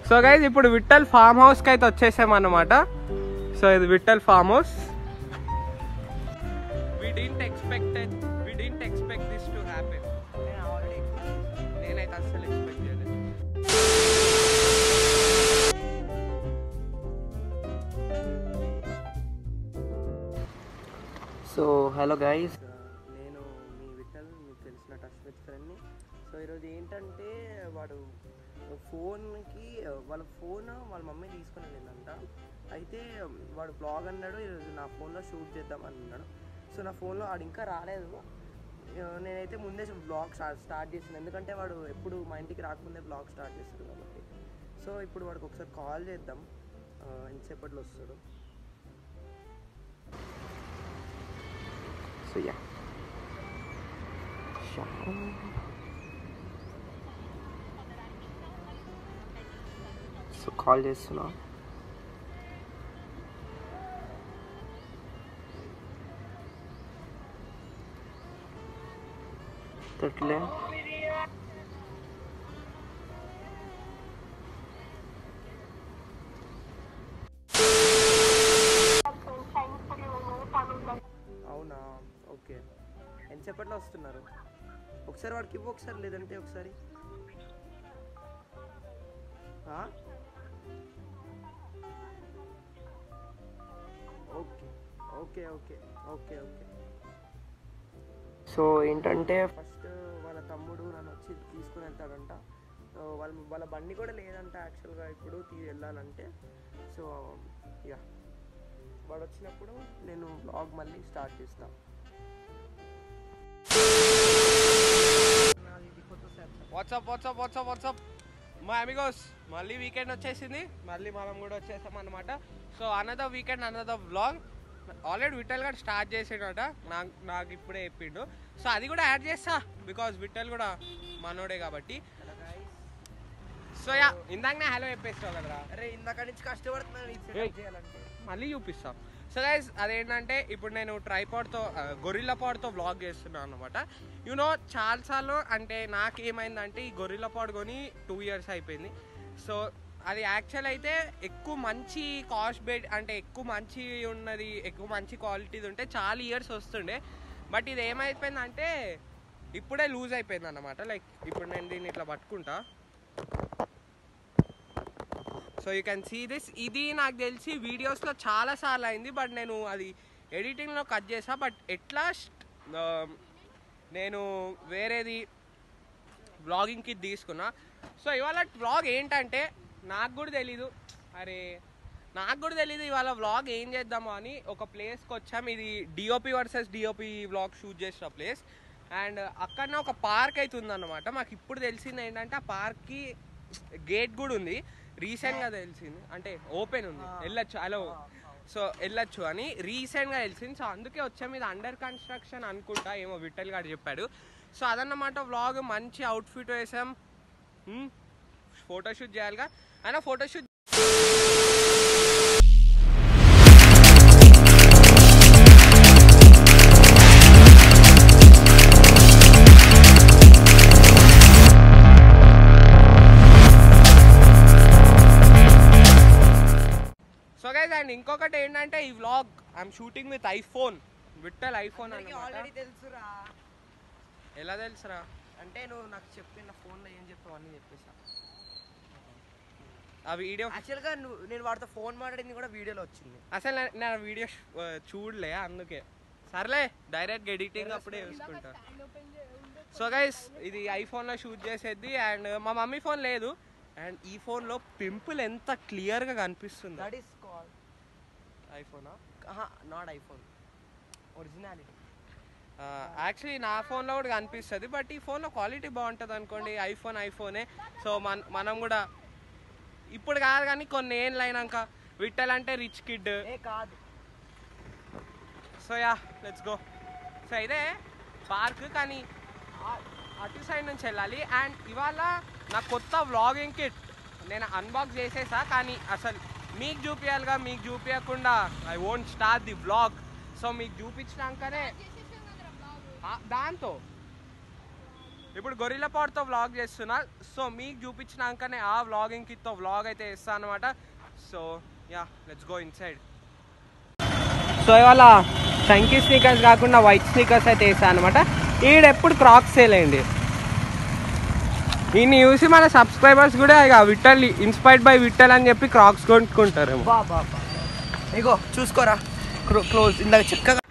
So guys ఇప్పుడు Vithal form హౌస్కి అయితే వచ్చేసామన్నమాట. సో ఇది Vithal farm house. We didn't expect this to happen. నేనైతే అస్సలు ఎక్స్పెక్ట్ చేయలేదు. సో హలో గైస్, నేను మీ విఠల్, మీకు తెలిసిన టచ్ విత్ ఫ్రెండ్ని. సో ఈరోజు ఏంటంటే వాడు ఫోన్కి వాళ్ళ మమ్మీ తీసుకుని వెళ్ళిందంట. అయితే వాడు బ్లాగ్ అన్నాడు, ఈరోజు నా ఫోన్లో షూట్ చేద్దామని అన్నాడు. సో నా ఫోన్లో వాడు ఇంకా రాలేదు. నేనైతే ముందే బ్లాగ్ స్టార్ట్ చేసాను, ఎందుకంటే వాడు ఎప్పుడు మా ఇంటికి రాకముందే బ్లాగ్ స్టార్ట్ చేస్తాడు కాబట్టి. సో ఇప్పుడు వాడికి ఒకసారి కాల్ చేద్దాం, ఎంతసేపట్లో వస్తాడు. సో యా సో కాల్ చేస్తున్నా. తట్లే అవునా, ఓకే. ఎంతసేపట్లో వస్తున్నారు? ఒకసారి వాడికి ఇవ్వు, ఒకసారి లేదంటే ఒకసారి. Okay okay okay okay okay. So ఏంటంటే ఫస్ట్ వాళ్ళ తమ్ముడు నన్ను వచ్చి తీసుకుని వెళ్తాడంట. సో వాళ్ళ బండి కూడా లేదంట యాక్చువల్గా ఇప్పుడు వెళ్ళాలంటే. సో యా, వాడు వచ్చినప్పుడు నేను బ్లాగ్ మళ్ళీ స్టార్ట్ చేస్తాను. వాట్సాప్ మా అమిగోస్, మళ్ళీ వీకెండ్ వచ్చేసింది, మళ్ళీ మనం కూడా వచ్చేసాం అన్నమాట. So another weekend another vlog. Already Vithal garu start చేసాడట, నాకు ఇప్పుడే చెప్పిండు. సో అది కూడా యాడ్ చేస్తా, బికాజ్ విఠల్ కూడా మనోడే కాబట్టి. సో యా, ఇందాకనే హలో చెప్పేస్తావు కదరా. అరే ఇందాక నుంచి కష్టపడుతున్నా, మళ్ళీ చూపిస్తాం. సో గైస్ అదేంటంటే ఇప్పుడు నేను ట్రైపాడ్తో గొరిల్లా పాడ్తో వ్లాగ్ చేస్తున్నాను అనమాట. యూనో చాలాసార్లు అంటే నాకు ఏమైందంటే ఈ గొరిల్లా పాడ్ కొని 2 years అయిపోయింది. సో అది యాక్చువల్ అయితే ఎక్కువ మంచి కాస్ట్ బెడ్ అంటే ఎక్కువ మంచి ఉన్నది, ఎక్కువ మంచి క్వాలిటీది ఉంటే చాలా ఇయర్స్ వస్తుండే. బట్ ఇది ఏమైపోయిందంటే ఇప్పుడే లూజ్ అయిపోయింది అన్నమాట. లైక్ ఇప్పుడు నేను దీన్ని ఇట్లా పట్టుకుంటా. So you can see this. ఇది నాకు తెలిసి వీడియోస్లో చాలాసార్లు అయింది, బట్ నేను అది ఎడిటింగ్లో కట్ చేసా. బట్ ఎట్లా నేను వేరేది వ్లాగింగ్కి తీసుకున్నా. సో ఇవాళ వ్లాగ్ ఏంటంటే నాకు కూడా తెలీదు ఇవాళ వ్లాగ్ ఏం చేద్దామో అని ఒక ప్లేస్కి వచ్చాం. ఇది DOP versus DOP vlog shoot చేసిన ప్లేస్. అండ్ అక్కడనే ఒక పార్క్ అయితే ఉందన్నమాట. మాకు ఇప్పుడు తెలిసింది ఏంటంటే ఆ పార్క్కి గేట్ కూడా ఉంది, రీసెంట్గా తెలిసింది, అంటే ఓపెన్ ఉంది, వెళ్ళొచ్చు, హలో సో వెళ్ళొచ్చు అని రీసెంట్గా తెలిసింది. సో అందుకే వచ్చాము. ఇది అండర్ కన్స్ట్రక్షన్ అనుకుంటా, ఏమో విఠల్ గారు చెప్పాడు. సో అదన్నమాట వ్లాగ్. మంచి అవుట్ఫిట్ వేసాం, ఫోటోషూట్ చేయాలిగా అయినా ఫోటోషూట్. సో గైస్ అండ్ ఇంకొకటి ఏంటంటే ఈ vlog I'm shooting with iPhone, Vithal iPhone already తెలుసురా. ఎలా తెలుసురా అంటే నువ్వు నాకు చెప్పిన ఫోన్లో ఏం చెప్పావు అన్నీ చెప్పేసా. ఆ వీడియో యాక్చువల్గా నేను వాడితో ఫోన్ మాట్లాడింది కూడా వీడియోలో వచ్చింది. అసలు నేను వీడియో చూడలే, అందుకే సర్లే డైరెక్ట్ ఎడిటింగ్ అప్పుడే చూసుకుంటా. సో గైస్ ఇది ఐఫోన్లో షూట్ చేసేది. అండ్ మా మమ్మీ ఫోన్ లేదు. అండ్ ఈ ఫోన్లో పింపుల్ ఎంత క్లియర్గా కనిపిస్తుంది. దట్ ఈస్ కాల్డ్ ఐఫోనా? Not iPhone, originality. యాక్చువల్లీ నా ఫోన్లో కూడా కనిపిస్తుంది, బట్ ఈ ఫోన్లో క్వాలిటీ బాగుంటుంది అనుకోండి. ఐఫోనే. సో మనం కూడా ఇప్పుడు కాదు కానీ కొన్ని ఏళ్ళు అయినాక విఠల్ అంటే రిచ్ కిడ్ కాదు. So yeah let's go. So ఇదే పార్క్, కానీ అటు సైడ్ నుంచి వెళ్ళాలి. అండ్ ఇవాళ నా కొత్త వ్లాగింగ్ కిట్ నేను అన్బాక్స్ చేసేసా, కానీ అసలు మీకు చూపించాలిగా. మీకు చూపించకుండా I won't start the vlog. So మీకు చూపించినాకనే దాంతో ఇప్పుడు గొరిల్లా పాడ్తో వ్లాగ్ చేస్తున్నా. సో మీకు చూపించినాకనే ఆ వ్లాగింగ్ కిట్తో వ్లాగ్ అయితే చేస్తాను అనమాట. So yeah, let's go inside. So ఇవాళ చంకీ స్నీకర్స్ కాకుండా వైట్ స్నీకర్స్ అయితే వేసాను అనమాట. ఈడెప్పుడు క్రాక్స్ సేలేండి. ఈయన్ని చూసి మన సబ్స్క్రైబర్స్ కూడా ఇక విట్టల్ ఇన్స్పైర్డ్ బై విట్టల్ అని చెప్పి క్రాక్స్ కొనుక్కుంటారేమో. ఇగో చూసుకోరా క్లోజ్ ఇందాక చక్కగా.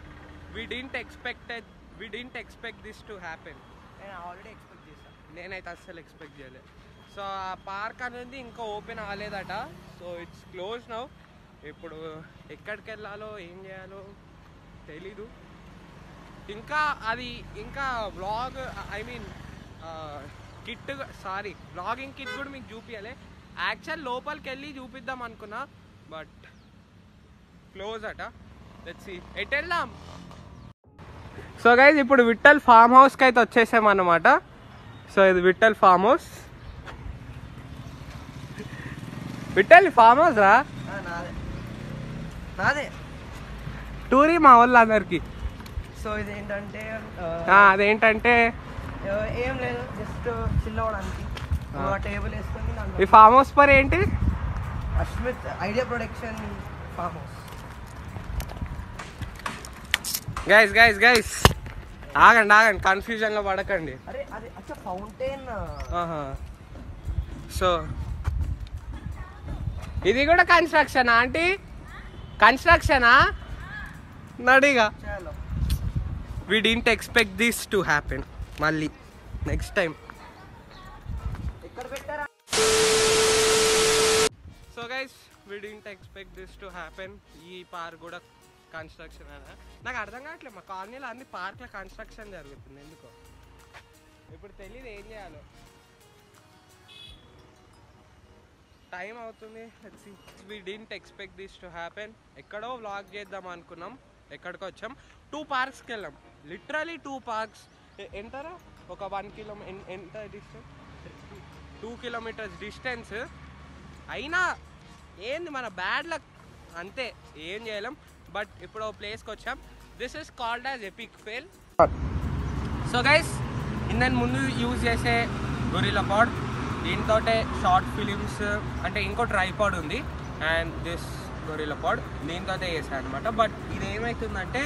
We didn't expect this to happen. నేను ఆల్రెడీ ఎక్స్పెక్ట్ చేశాను. నేనైతే అస్సలు ఎక్స్పెక్ట్ చేయలేదు. సో ఆ పార్క్ అనేది ఇంకా ఓపెన్ అవ్వలేదట. So it's close now. ఇప్పుడు ఎక్కడికి వెళ్ళాలో ఏం చేయాలో తెలీదు. ఇంకా అది ఇంకా వ్లాగ్ కిట్ వ్లాగింగ్ కిట్ కూడా మీకు చూపించాలి. యాక్చువల్ లోపలికి వెళ్ళి చూపిద్దాం అనుకున్నా, బట్ క్లోజ్ అట. లెట్స్ సీ ఎట్ వెళ్దాం. సో గైస్ ఇప్పుడు విట్టల్ ఫామ్ హౌస్కి అయితే వచ్చేసాం అన్నమాట. సో ఇది Vittal farm house. Vittal farm house రా, నాదే టూరీ మా వాళ్ళందరికి. సో ఇదేంటంటే అదేంటంటే ఏం లేదు, జస్ట్ చిల్ అవ్వడానికి టేబుల్ వేసుకొని. ఈ ఫామ్ హౌస్ పర్ ఏంటి? Ashmit idea production farm house. Guys ఆగండి, కన్ఫ్యూజన్లో పడకండి. అరే అదే అచ్చా ఫౌంటైన్. సో ఇది కూడా కన్స్ట్రక్షనా ఆంటీ? కన్స్ట్రక్షనా నడిగా. We didn't expect this to happen. మళ్ళీ next time. So guys we didn't expect this to happen. ఈ పార్క్ కూడా కన్స్ట్రక్షన్ అయినా నాకు అర్థం కావట్లేదు. మా కాలనీలో అన్ని పార్క్ల కన్స్ట్రక్షన్ జరుగుతుంది ఎందుకో. ఇప్పుడు తెలియదు ఏం చేయాలో. టైం అవుతుంది. We didn't expect this to happen. ఎక్కడో వ్లాగ్ చేద్దాం అనుకున్నాం, ఎక్కడికి వచ్చాం. 2 పార్క్స్కి వెళ్ళాం. Literally 2 parks. ఎంతరా ఒక 1 కిలోమీటర్ ఎంత డిస్టెన్స్? 2 kilometres distance. అయినా ఏంది మన బ్యాడ్ లక్ అంతే, ఏం చేయలేం. బట్ ఇప్పుడు ఓ ప్లేస్కి వచ్చాం. This is called as epic fail. So guys నేను ముందు యూజ్ చేసే గొరిల్లా పాడ్, దీంతో షార్ట్ ఫిలిమ్స్ అంటే ఇంకో ట్రైపాడ్ ఉంది. అండ్ దిస్ గొరిల్లా పాడ్ దీంతో చేసాను అనమాట. బట్ ఇది ఏమవుతుందంటే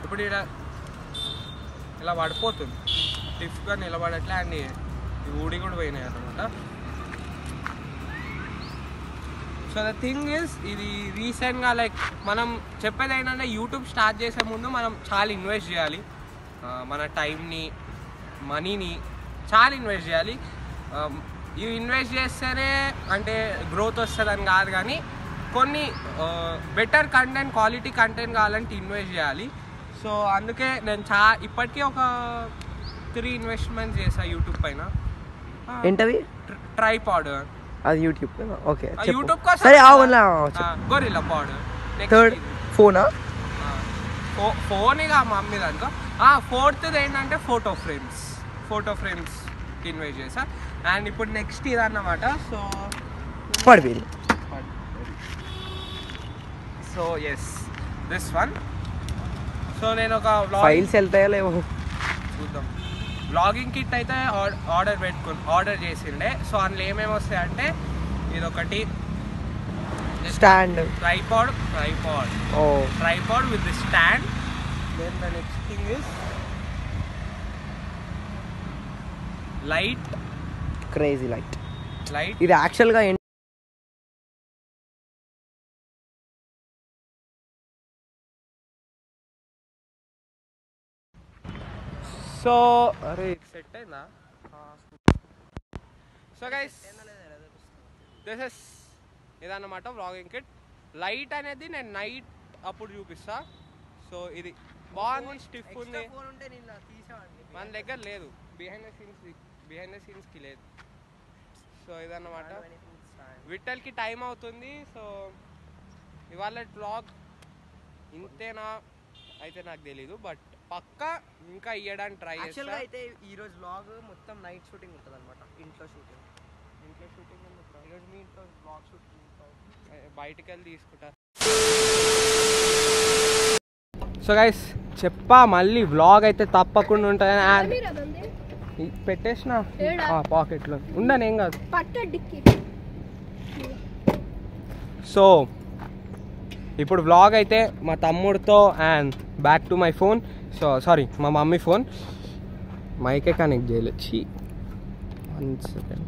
ఇప్పుడు ఇలా పడిపోతుంది, స్టిఫ్గా నిలబడట్లే. అండ్ ఊడి కూడా పోయినాయి అనమాట. సో ద థింగ్ ఈజ్ ఇది రీసెంట్గా లైక్ మనం చెప్పేది ఏంటంటే యూట్యూబ్ స్టార్ట్ చేసే ముందు మనం చాలా ఇన్వెస్ట్ చేయాలి. మన టైంని, మనీని చాలా ఇన్వెస్ట్ చేయాలి. ఇవి ఇన్వెస్ట్ చేస్తేనే అంటే గ్రోత్ వస్తుందని కాదు, కానీ కొన్ని బెటర్ కంటెంట్, క్వాలిటీ కంటెంట్ కావాలంటే ఇన్వెస్ట్ చేయాలి. సో అందుకే నేను ఇప్పటికీ ఒక 3 ఇన్వెస్ట్మెంట్స్ చేశాను యూట్యూబ్ పైన. ఏంటవి? ట్రైపాడ్, అది యూట్యూబ్. ఓకే, యూట్యూబ్ కోసం. సరే గొరిల్లా పాడ్. థర్డ్ ఫోనా? ఫోన్ ఇక మా మమ్మీ దాంట్లో. 4th ఏంటంటే ఫోటో ఫ్రేమ్స్ ఇన్వెస్ట్ చేసా. అండ్ ఇప్పుడు నెక్స్ట్ ఇది అన్నమాట. సో పడిపోయింది. So yes this one. So నేను ఒక ఫైల్స్ వెళ్తాయో లేవో చూద్దాం. వ్లాగింగ్ కిట్ అయితే ఆర్డర్ చేసిండే. సో అందులో ఏమేమి వస్తాయంటే ఇదొకటి stand, tripod with the stand. Then the next thing is light, crazy light. ఇది యాక్చువల్గా సో అరే సెట్ అయిందా? సో గైస్ దిస్ ఇస్ ఇదన్నమాట వ్లాగింగ్ కిట్. లైట్ అనేది నేను నైట్ అప్పుడు చూపిస్తా. సో ఇది బాగుంది, స్టిఫ్ ఉంది. మన దగ్గర లేదు, బిహైండ్ ద సీన్స్కి లేదు. సో ఇదన్నమాట. విట్టల్కి టైం అవుతుంది. సో ఇవాళ వ్లాగ్ ఇంతేనా అయితే నాకు తెలీదు, బట్ పక్కా ఇంకా ఇవ్వడానికి ట్రై చేస్తా. అయితే ఈరోజు వ్లాగ్ మొత్తం నైట్ షూటింగ్ ఉంటుంది అనమాట. ఇంట్లో షూటింగ్ ఈరోజు మీ ఇంట్లో వ్లాగ్ షూటింగ్ బయటకు వెళ్ళి తీసుకుంటా. సో గైస్ చెప్పా మళ్ళీ వ్లాగ్ అయితే తప్పకుండా ఉంటుంది. పెట్టేసిన పాకెట్లో ఉండను, ఏం కాదు. సో ఇప్పుడు వ్లాగ్ అయితే మా తమ్ముడితో and back to my phone. So sorry, మా మమ్మీ ఫోన్. మైకే కనెక్ట్ చేయలేదు. 1 సెకండ్.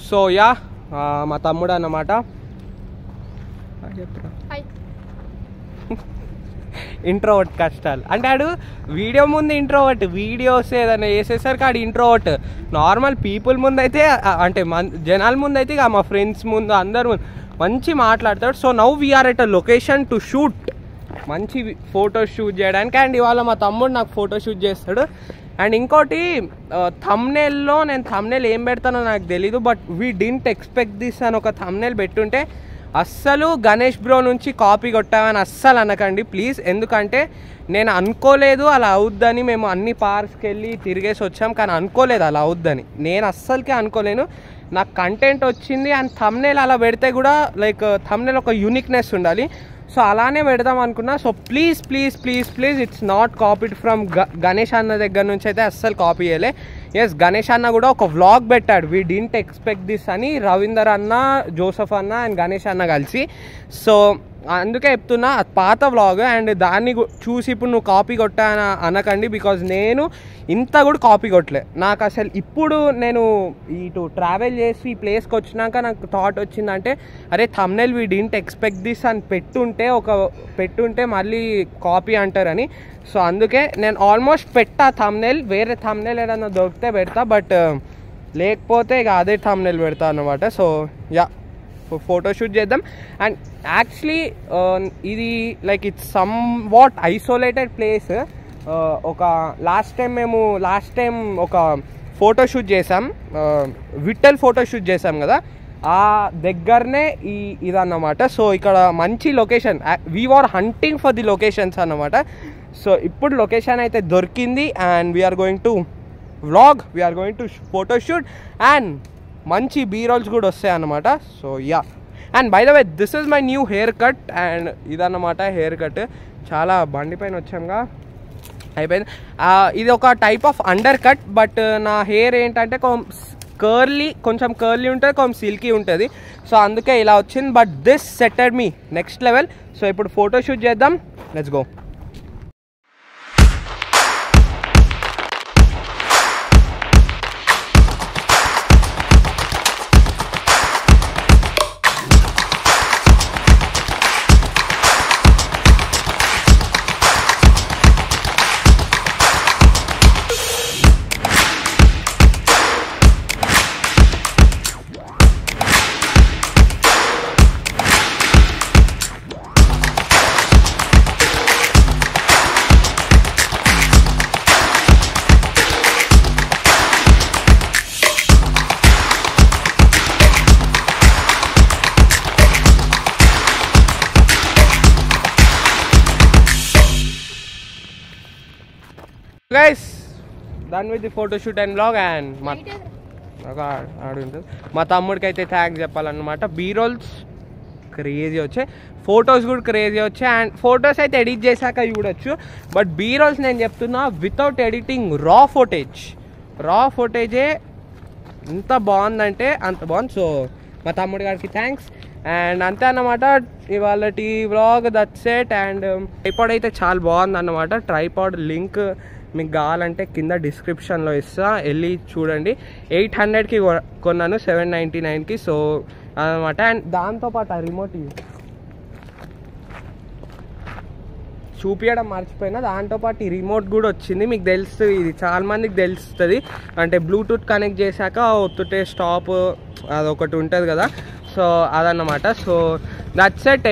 సో యా, మా తమ్ముడు అన్నమాట. ఇంట్రోవర్ట్ కష్టాలు అంటే ఆడు వీడియో ముందు ఇంట్రోవర్ట్, వీడియోస్ ఏదైనా చేసేసరికి ఆడు ఇంట్రోవర్ట్. నార్మల్ పీపుల్ ముందు అయితే అంటే జనాల ముందు అయితే ఇక మా ఫ్రెండ్స్ ముందు అందరు ముందు మంచి మాట్లాడతాడు. So now we're at a location to shoot, మంచి ఫోటోస్ షూట్ చేయడానికి. అండ్ ఇవాళ మా తమ్ముడు నాకు ఫోటో షూట్ చేస్తాడు. అండ్ ఇంకోటి, థంబ్నెయిల్లో నేను థంబ్నెయిల్ ఏం పెడతానో నాకు తెలీదు, but we didn't expect this అని ఒక థంబ్నెయిల్ పెట్టుంటే అస్సలు గణేష్ బ్రో నుంచి కాపీ కొట్టామని అస్సలు అనకండి ప్లీజ్. ఎందుకంటే నేను అనుకోలేదు అలా అవుద్దని. మేము అన్ని పార్క్స్కి వెళ్ళి తిరిగేసి వచ్చాం, కానీ అనుకోలేదు అలా అవుద్దని. నేను అస్సలకే అనుకోలేను. నాకు కంటెంట్ వచ్చింది అండ్ థంబ్నెయిల్ అలా పెడితే కూడా లైక్ థంబ్నెయిల్ ఒక యూనిక్నెస్ ఉండాలి. సో అలానే పెడదాం అనుకున్నా. So please please please please, it's not copied from Ganesh అన్న దగ్గర నుంచి అయితే అస్సలు కాపీ చేయలే. ఎస్, గణేష్ అన్న కూడా ఒక వ్లాగ్ పెట్టాడు, వీ డింట్ ఎక్స్పెక్ట్ దిస్ అని, రవీందర్ అన్న, జోసఫ్ అన్న అండ్ గణేష్ అన్న కలిసి. సో అందుకే చెప్తున్నా, అది పాత వ్లాగ్. అండ్ దాన్ని చూసి ఇప్పుడు నువ్వు కాపీ కొట్టా అనకండి, బికాజ్ నేను ఇంత కూడా కాపీ కొట్టలే. నాకు అసలు ఇప్పుడు నేను ఇటు ట్రావెల్ చేసి ఈ ప్లేస్కి వచ్చినాక నాకు థాట్ వచ్చిందంటే, అరే thumbnail we didn't expect this అని పెట్టుంటే మళ్ళీ కాపీ అంటారని. సో అందుకే నేను ఆల్మోస్ట్ పెట్టా థంబ్నెయిల్. వేరే థంబ్నెయిల్ ఏదైనా దొరికితే పెడతా, బట్ లేకపోతే ఇక అదే థంబ్నెయిల్ పెడతా అన్నమాట. సో యా, ఫోటోషూట్ చేద్దాం. అండ్ యాక్చువల్లీ ఇది like it's some what isolated place. ఒక లాస్ట్ టైం ఒక ఫోటోషూట్ చేసాం, విట్టల్ ఫోటోషూట్ చేసాం కదా, ఆ దగ్గరనే ఇదన్నమాట. సో ఇక్కడ మంచి location, we're hunting for the locations అన్నమాట. సో ఇప్పుడు లొకేషన్ అయితే దొరికింది and we're going to vlog, we're going to photoshoot and మంచి బీరోల్స్ కూడా వస్తాయి అన్నమాట. So yeah, and by the way this is my new haircut. And ఇదన్నమాట haircut. చాలా బండి పైన వచ్చాంగా, అయిపోయింది. ఇది ఒక type of undercut, but నా హెయిర్ ఏంటంటే కొంచెం కర్లీ ఉంటుంది, కొంచెం సిల్కీ ఉంటుంది. సో అందుకే ఇలా వచ్చింది, but this settled me next level. So ఇప్పుడు ఫోటోషూట్ చేద్దాం, let's go. Guys, done with the photo shoot and vlog. And మా తమ్ముడికి అయితే థ్యాంక్స్ చెప్పాలన్నమాట. బీరోల్స్ క్రేజీ వచ్చాయి, ఫొటోస్ కూడా క్రేజీ వచ్చాయి. అండ్ ఫొటోస్ అయితే ఎడిట్ చేశాక చూడొచ్చు, బట్ బీరోల్స్ నేను చెప్తున్నా వితౌట్ ఎడిటింగ్ రా ఫోటేజే ఎంత బాగుందంటే అంత బాగుంది. సో మా తమ్ముడి గారికి థ్యాంక్స్. అండ్ అంతే అన్నమాట ఇవాళ vlog, that's it. And tripod అయితే చాలా బాగుంది అన్నమాట. ట్రైపాడ్ లింక్ మీకు కావాలంటే కింద డిస్క్రిప్షన్లో ఇస్తా, వెళ్ళి చూడండి. 800కి కొన్నాను, 799కి. సో అన్నమాట. అండ్ దాంతోపాటు ఆ రిమోట్ చూపించడం మర్చిపోయినా, దాంతోపాటు ఈ రిమోట్ కూడా వచ్చింది. మీకు తెలుస్తుంది, ఇది చాలా మందికి తెలుస్తుంది. అంటే బ్లూటూత్ కనెక్ట్ చేశాక ఒత్తుటే స్టాప్ అదొకటి ఉంటుంది కదా, సో అదన్నమాట. So that's it.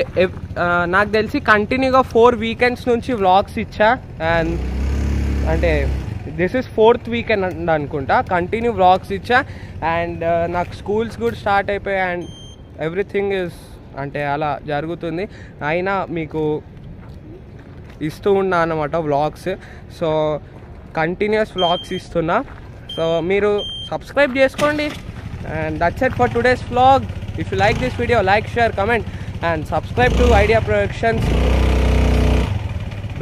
నాకు తెలిసి కంటిన్యూగా 4 వీకెండ్స్ నుంచి వ్లాగ్స్ ఇచ్చా. అండ్ అంటే దిస్ ఇస్ 4th వీకెండ్ అనుకుంటా కంటిన్యూ వ్లాగ్స్ ఇచ్చా. అండ్ నాకు స్కూల్స్ కూడా స్టార్ట్ అయిపోయాయి అండ్ ఎవ్రీథింగ్ ఇస్ అంటే అలా జరుగుతుంది. అయినా మీకు ఇస్తూ ఉన్నా అన్నమాట వ్లాగ్స్. సో కంటిన్యూస్ వ్లాగ్స్ ఇస్తున్నా, సో మీరు సబ్స్క్రైబ్ చేసుకోండి. And that's it for today's vlog. If you like this video, like, share, comment and subscribe to Idea Productions.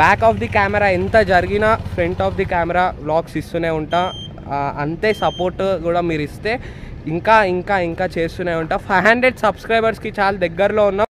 Back of the camera ఎంత జరిగినా front of the camera vlogs ఇస్తూనే ఉంటా. అంతే support కూడా మీరు ఇస్తే ఇంకా ఇంకా ఇంకా చేస్తూనే ఉంటా. 500 సబ్స్క్రైబర్స్కి చాలా దగ్గరలో ఉన్న